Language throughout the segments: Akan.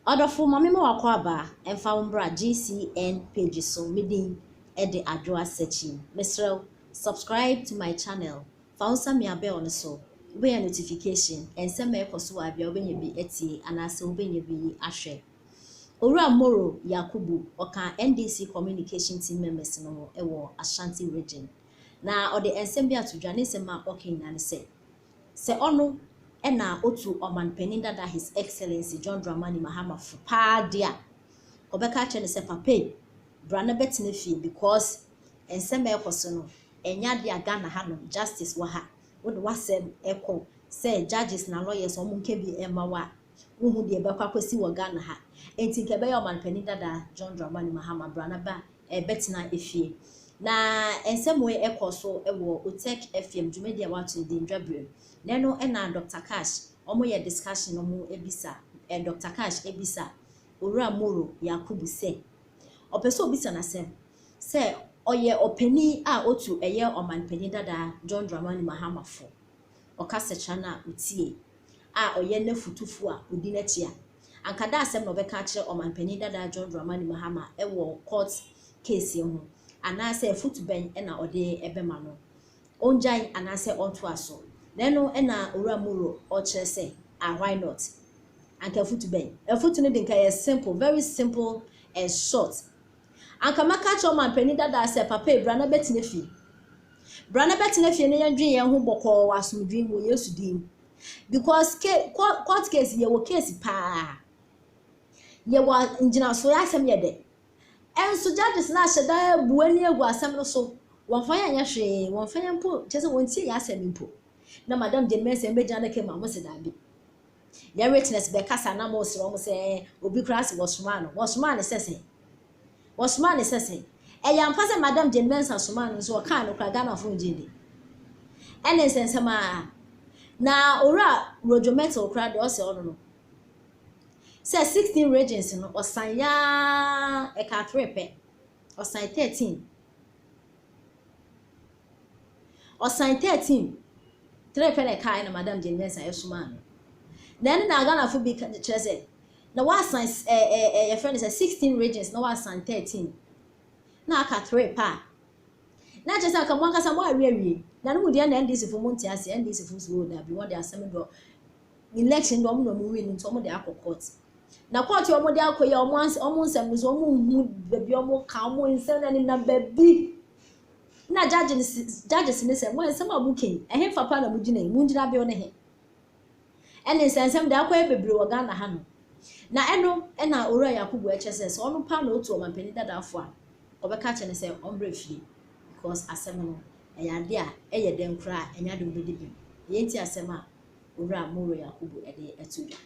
Odofo mame ma wakọ aba emfa umbra GCN page so midin ede adwoa searching. Mr. Subscribe to my channel. Found me a bell on so. Be a notification and send me a koso abia obenye bi etie anase obenye bi ahwe. Owura Moro Yakubu oka NDC communication team members no ewo Ashanti region. Na ode ensem bi atodwane sema okina ne se ono ena otu oman peninda da His Excellency John Dramani Mahama fupa dia obeka che ne se pape brana betine fi because ensem ekoso no enya dia Ghana hanom justice wa ha wode wasem eko say judges na lawyers omo nke bi emawa wohu de bekwa kwesi wo Ghana ha enti nke be oman peninda da John Dramani Mahama brana ba betina efie na ensem we ekoso ewo Otek FM dwumedia watu de ndwabre neno ena Dr. Cash omo ye discussion omo ebisa Dr. Cash ebisa Owura Moro Yakubu se opeso obisa na se oye openi a otu eye oman peni dada John Dramani Mahama fo okase chana utie a oye nefutufu a odi na chia ankada asem no beka kire oman peni dada John Dramani Mahama ewo court case ho anase footben ena ode ebema no onjai anase onto aso neno ena Owura Moro o kire se why not anka footben foot no dey kay simple, very simple and short anka maka kire oman peni dada se papa brana betine fi ne yandwen ye ho boko asumdwen wo Yesu din because court case ye wo case pa ye wa njina so ya asem ye de enso judges na hyeda buani egu asem no so wonfa ya hwe wonfa ya mpo chese wontie ya asem mpo na madam de mense embeja na kema mo se dabi ya witness be kasa na mo se mo se obi class wasman sese eya mpase madam de mense asman so ka no kra Ghana fo njindi ene sensema na ora rojometal kra de o se ono no say 16 regions no osanya e ka trepe osan 13 trepe na kai na madam de mense ayesuma no then na Ghana fo bi chese na wasan your friend say 16 regions na wasan 13 na aka trepe na chese aka mo nkasa mo awie na no mudi na NDC fo monti ase NDC fo so da bi won dey asem do election do mo win nto mo dey akokot na court yo mo dey akoye omo nsem so omo hu baby omo ka omo nsem na baby na judges ni say mo nsem abuken ehe papa na mugina mu ngira be one he ene nsem dey akoye bebre wo Ghana ha no na eno na Owura Yakubu echese so ono pa na otu omampani dada afo a obeka che ne say ombre fie because asem no eyade a eye den kra enya de obedi bi yenti asem a Owura Moro Yakubu ede etudwa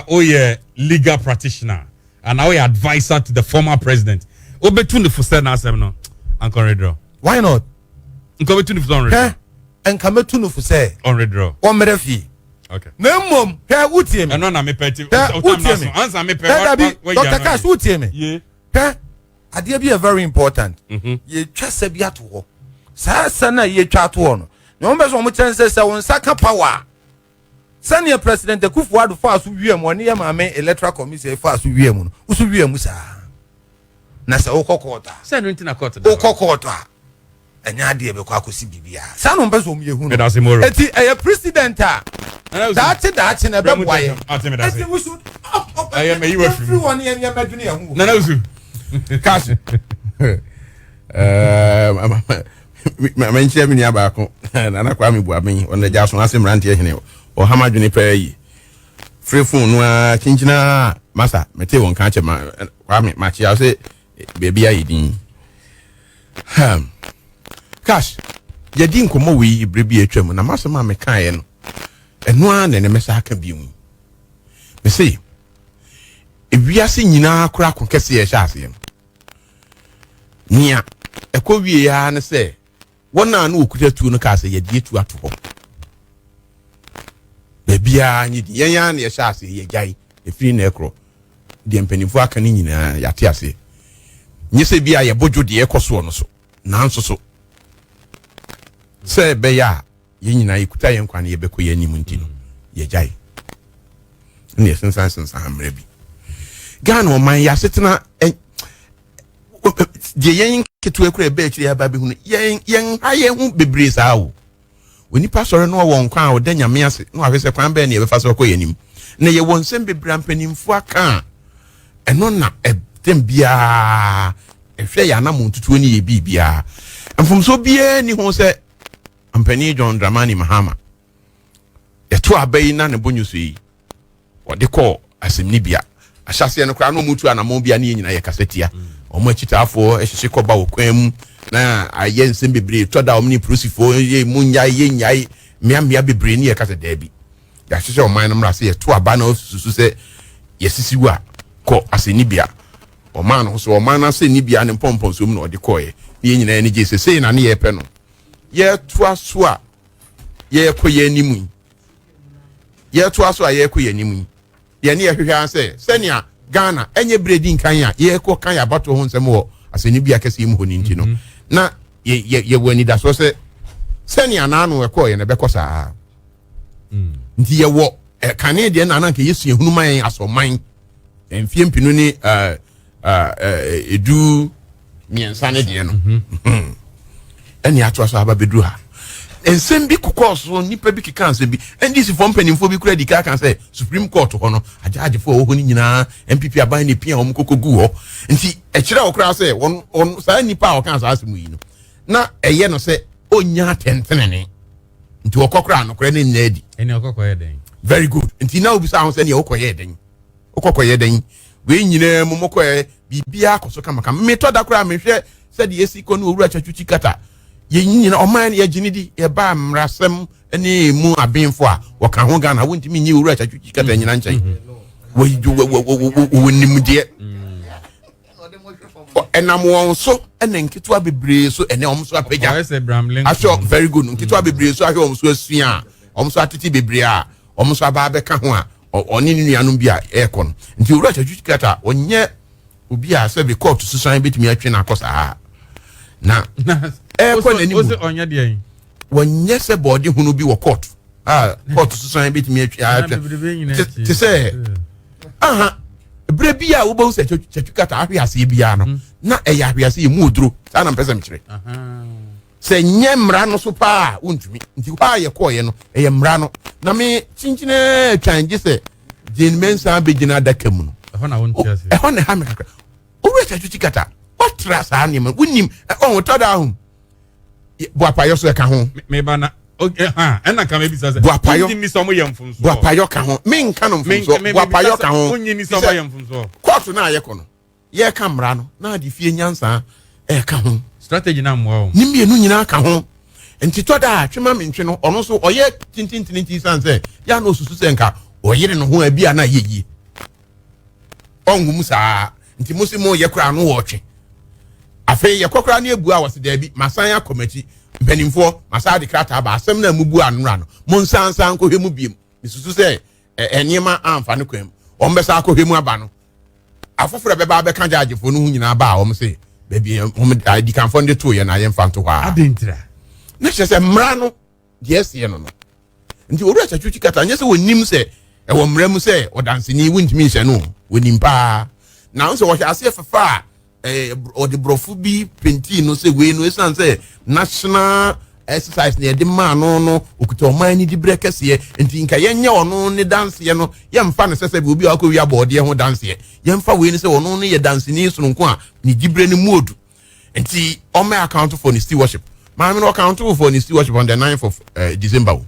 Oye legal practitioner and now advisor to the former president. Obetun the fusen asem no Uncle Redraw. Why not? Uncle Betun the fusen redraw. And come to no fuse On redraw. One merefi. Okay. No mom, here utie me. No na me peti. Answer me Peti. Dr. Cash utie me. Yeah. He ade be very important. Ye twase bi ato ho. Sa na ye twa ato ho no. No mbe so mo chense se won saka power. Senior President Kufuor for us wiem woni ya maame electoral commission for us wiem no. Usu wiem sa. Na se okokota. Say no ntina court. Okokota. Enya ade be kwa kosi bibia. Sa no mbe so mo yehu no. Eti a president a that na be boy. Eti we should up. I am you everyone here me madwene yahu. Na usu. Cash. Menche mi ni abako na kwa mi bu aben on the jaso asem rantie hene o hamadwene pa yi free phone no a kinchina masa mete won kan che ma kwa mi ma chia se baby ayidin Cash yedi nkomo wi ibrebi atwam na masa ma me kan ye no eno a ne mesa aka bi mu me say ewiase nyina akura konkese ye sha ase nia ekowie ya ne say wona na okuta tu no ka say yedi tu ato ho bebia nyi di yan na ye sha ase ye gai efiri na ekro di empanifo aka ni nyina yate ase nyi se bia ye bojo de ekoso no so nanso so say be ya nyina yekuta yen kwa na yebekọ ye nim nti no ye jai ne sensan hamre bi Ghana man ya setena de yen ketu ekura be akiri aba bi hu yen aye hu bebre saa wo onipa sọrọ no won kwa o da nyame ase no ahwese kwan be na ye befa so kọ ye nim na ye won sem bebre ampanimfo aka eno na dem bia ehwe ya na montutuo ni ye bibia mfomso bia ni ho se ampani John Dramani Mahama eto abai na ne bonyuso yi wode kọ asemni bia ahyase no kra no mutu anamo bia ne nyina ye kasetia omo achitaafo ehyehye kọba okwam na aye nsem bebre toda omni prosifo ye munya ye nyai mia bebre ne ye kase dabi ya hyehye oman no mra se ye to aba na susu se yesisiwu a kọ aseni bia oman no so oman na se ni bia ne pompon so mu na ode kọ ye ye nyina ne je se na ne ye pe no ye to aso a ye kọ ye animu ye to aso a ye kọ ye animu ye ne ye hwehwe an se senia Ghana enye bredi nkan ya ye kọ kan ya bato ho nsem wo aseni bia kese mu honi nti no na ye wani da so se senia na anu ekọ ye ne bekọ saa nti ye wo kane de na na ke yesu ehunu man asoman enfie mpinu ni edu miensa ne de no eni ato aso aba bedu ha ensem bi kokoso nipa bi kika nsem bi ndc for mpanimfo bi kura dika kan say Supreme Court ho no ajaje fo ho ni nyina MPP aban ne pia om kokogu ho nti ekire okura say on sa nipa o kan sa asemu yi no na eye no say onya tentenene nti okokura no kura ne nnadi eni okokoye den very good nti na obi sa ho say ne okoye den we nyina momokoye bibia akoso kama me to da kura me hwe say de esi ko no owura chachuchi kata ye nyina oman ye ginidi ye ba mrasem ene mu abenfo a woka ho Ghana wontimi nyi owura chachuchi kata nyina nkyai wo nimde enam won so ene nketo abebre so ene omso apagya aso very good nketo abebre so ahwe omso asua omso atiti bebre a omso aba beka ho a oni ni nuanom bia ekon nti owura chachuchi kata onye obi a se be court susan betimi atwe na akosa na ko nani o se onya de yin wonye se body hunu bi wo court court susan betimi atwa te se bre bia wo bo se chachuka ahwe ase bia no na eya ahwe ase mu oduro sa na mpesa mkire se nyemra no so pa wontumi nti kwa ye koye no eye mra no na me chinchine twanje se din mensa begina dakamu no ho na wonti ase ho na ha me kakra o we chachuka otra sa ni man wonim on to da hum boapayo so ka ho me ba na ena ka me bi sa se boapayo mi so mo yemfun so boapayo ka ho me nka no mfun so boapayo ka ho onyi mi so mo yemfun so court na ye ko no ye ka mra no na di fie nyansa ka ho strategy na mo ni mienu nyina ka ho enti to da twema me ntwe no ono so oye tintintinti sanse ya no susu se nka oyire no ho abia na yeyi ongum saa nti musimo ye kura no wo twe afi ye kokra na ebu a wose da bi masan ya komati mpanimfo masa de krata ba asem na mubu anura no monsansan ko hwemu biem misusu se eniema amfane kwam ombesa ko hwemu aba no afoforo beba be kan jaagefo no nyina ba a om se baby om di kan fonde to ye na ye mfanto ha adentira na se mra no yes ye no no nti oru achachuchi kata nya se wonim se e wo mra mu se odanseni wuntimi hye no wonim pa na nso wo hye ase fafa or the brofubi penti no say we no esan say national exercise na de ma no okuta oman ni di brekese ye enti nka ye nya ono ne dance ye no ye mfa ne sese bi obi akọ wi abode ye ho dance ye ye mfa we ni say ono ne ye dance ni sononko a ni gibre ni modu enti on my account for the stewardship ma me no account for the stewardship on the 9th of December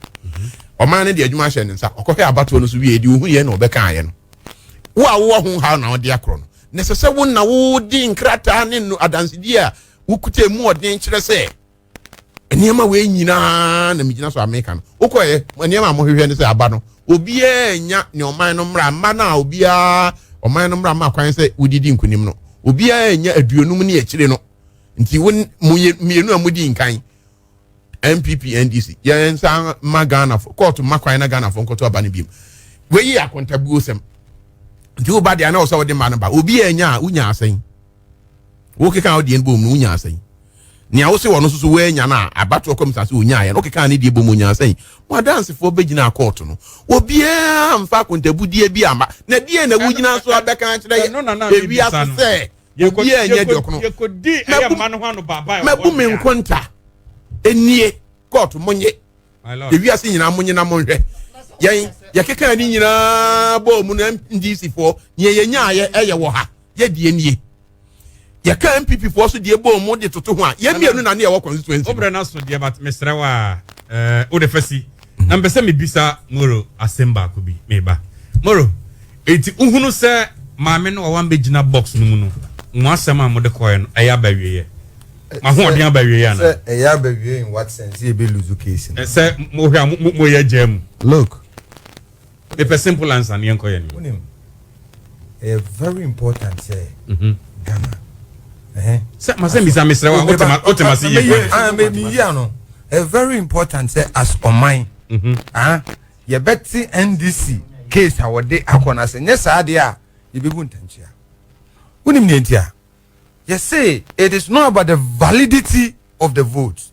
oman ne de adwuma hye ne nsa okọhwe abato no so wi edi ohu ye na obeka ye no wo ho ha na ode akro no nesese wo na wo di nkrata ne no adansidi a wo kuta mu odin kire se eniema we nyina na migina so America no okoye eniema mo hwehwe ne se aba no obi enya ne oman no mra ma na obi a oman no mra ma kwan se wodidi nkunim no obi enya aduonum ne akire no nti won mienu amudi nkan MPP NDC ya nsa magana for court makwan na Ghana for nkoto aba ne biem we yi akontabuo sem nti wo ba de na wo so wo de ma no ba obi enya unya asen wo keka wo de en bom no unya asen nia wo se wono so we nya na abato kom sa se onya ye no keka ne die bomu nya sen mo dance fo begina court no obi a mfa kontabudie bi ama na die na wugina so abeka kire ye ebi asese obi a nya de okono yekodi eyama no hwanu baba e mabu me nkonta enie court monye ebi ase nyina monye na monhwe yen ye keka ni nyina bomu na ndisi fo ye nya ye eye wo ha ye die nie ya ka MPP for so de bo mo de toto ho a ya mienu na ne ya wo constituency obre na so de but mesrewa o de fasi na mbese me bisa Moro asemba ko bi meba Moro enti uhunu se maame no wa mbegina box no mu no mo asema mo de koye no eya ba wiye ma ho ode ba wiye ya na se eya ba wiye in what sense e be lose case se mo hwa mo ye jam look the simple answer ne enkoye ni unim very important say Ghana se ma se bisa mesrewa o tema se ye no very important say as on mine ye beti NDC case awode akona se nye saade a ye bebu ntanchia unim ne ntia ye say it is not about the validity of the votes